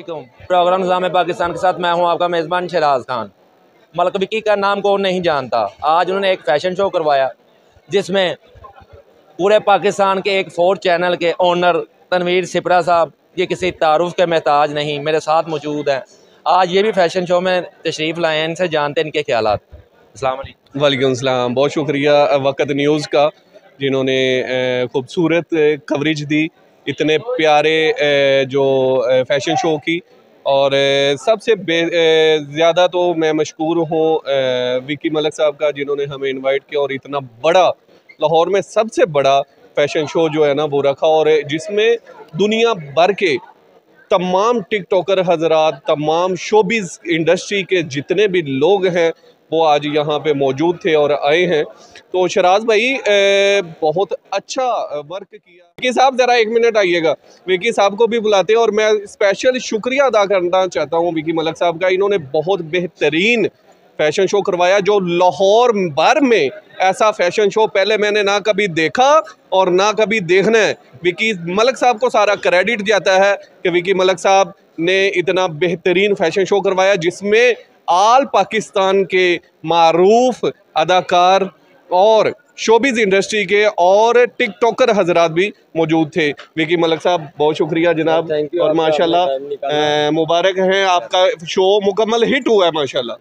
वालेकुम। प्रोग्राम निज़ाम पाकिस्तान के साथ मैं हूं आपका मेज़बान शहराज खान। मलक विकी का नाम कौन नहीं जानता। आज उन्होंने एक फ़ैशन शो करवाया जिसमें पूरे पाकिस्तान के एक 4 चैनल के ओनर तनवीर सिपरा साहब, ये किसी तारुफ के महताज नहीं, मेरे साथ मौजूद हैं। आज ये भी फ़ैशन शो में तशरीफ़ लाए हैं, इनसे जानते हैं इनके ख्यालात। अस्सलाम वालेकुम। वालेकुम सलाम। बहुत शुक्रिया वक़्त न्यूज़ का, जिन्होंने खूबसूरत कवरेज दी इतने प्यारे जो फ़ैशन शो की। और सबसे ज़्यादा तो मैं मशकूर हूँ विकी मलिक साहब का, जिन्होंने हमें इनवाइट किया और इतना बड़ा, लाहौर में सबसे बड़ा फ़ैशन शो जो है ना वो रखा, और जिसमें दुनिया भर के तमाम टिकटॉकर हजरात, तमाम शोबिज़ इंडस्ट्री के जितने भी लोग हैं वो आज यहाँ पे मौजूद थे और आए हैं। तो शराज भाई बहुत अच्छा वर्क किया। विकी साहब ज़रा 1 मिनट आइएगा, विकी साहब को भी बुलाते हैं। और मैं स्पेशल शुक्रिया अदा करना चाहता हूँ विकी मलिक साहब का। इन्होंने बहुत बेहतरीन फ़ैशन शो करवाया, जो लाहौर भर में ऐसा फ़ैशन शो पहले मैंने ना कभी देखा और ना कभी देखना है। विकी मलिक साहब को सारा क्रेडिट जाता है कि विकी मलिक साहब ने इतना बेहतरीन फ़ैशन शो करवाया, जिसमें आल पाकिस्तान के मारूफ अदाकार और शोबिज़ इंडस्ट्री के और टिकटॉकर हजरात भी मौजूद थे। विकी मलिक साहब बहुत शुक्रिया जनाब, और माशाल्लाह मुबारक हैं, आपका शो मुकम्मल हिट हुआ है माशाल्लाह।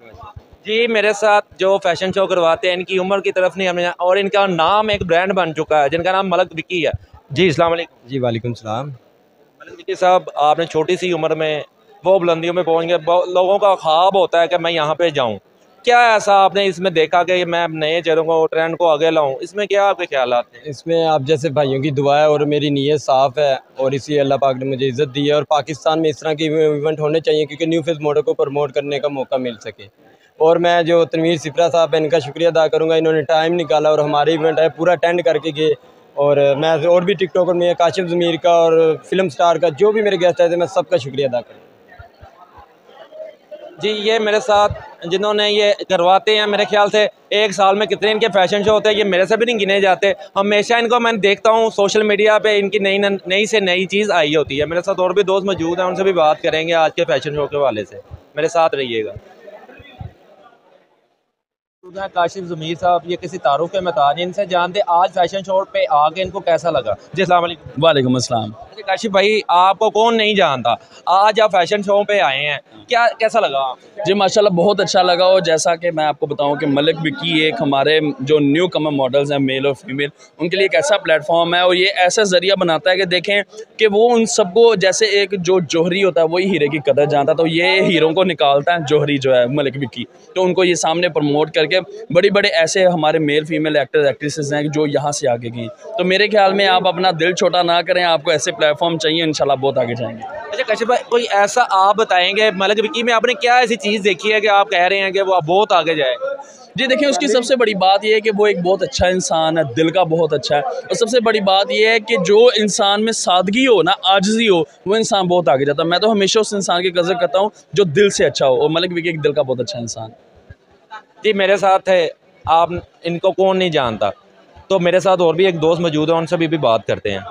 जी, मेरे साथ जो फ़ैशन शो करवाते हैं इनकी उम्र की तरफ नहीं हमने, और इनका नाम एक ब्रांड बन चुका है जिनका नाम मलक विकी है। जी अस्सलाम वालेकुम। जी वालेकुम सलाम। मलक विकी साहब, आपने छोटी सी उम्र में वो बुलंदियों में पहुंच गए। लोगों का ख्वाब होता है कि मैं यहाँ पे जाऊँ। क्या ऐसा आपने इसमें देखा कि मैं नए चेहरों को, ट्रेंड को आगे लाऊं? इसमें क्या आपके ख्यालात हैं? इसमें आप जैसे भाइयों की दुआ है और मेरी नीयत साफ़ है, और इसी अल्लाह पाक ने मुझे इज़्ज़त दी है। और पाकिस्तान में इस तरह के इवेंट होने चाहिए क्योंकि न्यू फेस मॉडल को प्रमोट करने का मौका मिल सके। और मैं जो तनवीर सिपरा साहब है, इनका शुक्रिया अदा करूँगा, इन्होंने टाइम निकाला और हमारे इवेंट है पूरा अटेंड करके गए। और मैं और भी टिकटॉकर में काशिफ ज़मीर का और फिल्म स्टार का जो भी मेरे गेस्ट आए थे, मैं सबका शुक्रिया अदा करूँगा। जी, ये मेरे साथ जिन्होंने ये करवाते हैं, मेरे ख्याल से एक साल में कितने इनके फ़ैशन शो होते हैं ये मेरे से भी नहीं गिने जाते। हमेशा इनको मैं देखता हूँ सोशल मीडिया पे, इनकी नई से नई चीज़ आई होती है। मेरे साथ और भी दोस्त मौजूद हैं, उनसे भी बात करेंगे आज के फ़ैशन शो के हवाले से। मेरे साथ रहिएगा। काशिफ ज़मीर साहब, ये किसी तारुफ के महताज नहीं, इनसे जानते आज फ़ैशन शो पे आके इनको कैसा लगा। जी अस्सलाम वालेकुम। वालेकुम अस्सलाम। अच्छा काशिफ भाई, आपको कौन नहीं जानता, आज आप फ़ैशन शो पे आए हैं, क्या कैसा लगा? जी माशाल्लाह बहुत अच्छा लगा। और जैसा कि मैं आपको बताऊं कि मलिक विकी एक हमारे जो न्यू कमर मॉडल्स हैं, मेल और फीमेल, उनके लिए एक ऐसा प्लेटफॉर्म है और ये ऐसा ज़रिया बनाता है कि देखें कि वो उन सबको, जैसे एक जो जौहरी होता है वही हीरे की कदर जानता, तो ये हीरों को निकालता है जौहरी जो है मलिक विकी, तो उनको ये सामने प्रमोट करके बड़े बड़े ऐसे हमारे मेल फीमेल एक्टर्स एक्ट्रेसेस हैं जो यहाँ से आगे गई। तो मेरे ख्याल में आप अपना दिल छोटा ना करें, आपको ऐसे प्लेटफॉर्म चाहिए, इंशाल्लाह बहुत आगे जाएंगे। अच्छा काशिफ भाई, कोई ऐसा आप बताएंगे मलक विकी में आपने क्या ऐसी चीज़ देखी है कि आप कह रहे हैं कि वो बहुत आगे जाए? जी देखिए, उसकी सबसे बड़ी बात यह है कि वो एक बहुत अच्छा इंसान है, दिल का बहुत अच्छा है। और सबसे बड़ी बात यह है कि जो इंसान में सादगी हो ना, आजिज़ी हो, वो इंसान बहुत आगे जाता है। मैं तो हमेशा उस इंसान की कदर करता हूँ जो दिल से अच्छा हो, और मलिक विकी एक दिल का बहुत अच्छा इंसान। जी मेरे साथ है, आप इनको कौन नहीं जानता, तो मेरे साथ और भी एक दोस्त मौजूद है, उनसे भी बात करते हैं।